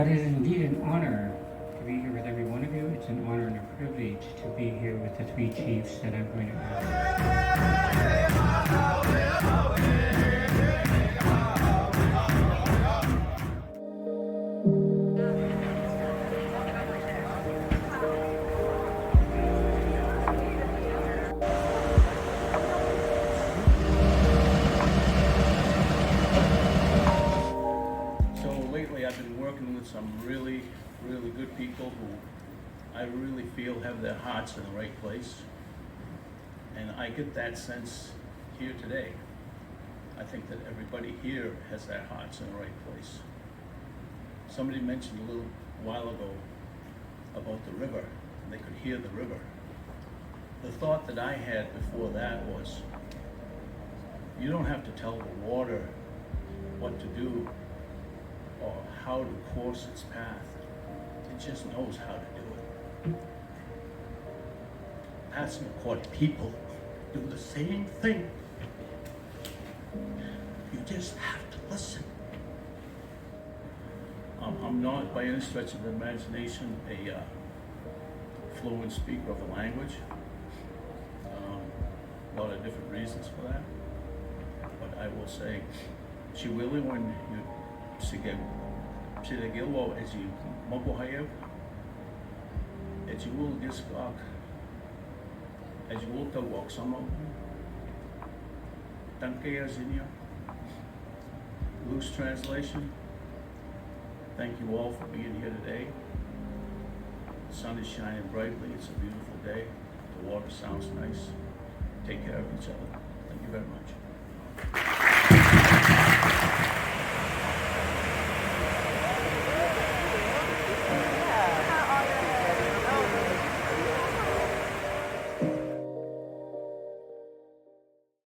But it is indeed an honor to be here with every one of you. It's an honor and a privilege to be here with the three chiefs that I'm going to ask. I've been working with some really good people who I really feel have their hearts in the right place. And I get that sense here today. I think that everybody here has their hearts in the right place. Somebody mentioned a little while ago about the river, and they could hear the river. The thought that I had before that was, you don't have to tell the water what to do or how to course its path. It just knows how to do it. Peskotomuhkati people do the same thing. You just have to listen. I'm not by any stretch of the imagination a fluent speaker of a language. A lot of different reasons for that. But I will say, Chiwili, when you sige gilwo as you mokohayev, as you will giskak, as you will to walk some of Danke Azinia. Loose translation. Thank you all for being here today. The sun is shining brightly. It's a beautiful day. The water sounds nice. Take care of each other. Thank you very much.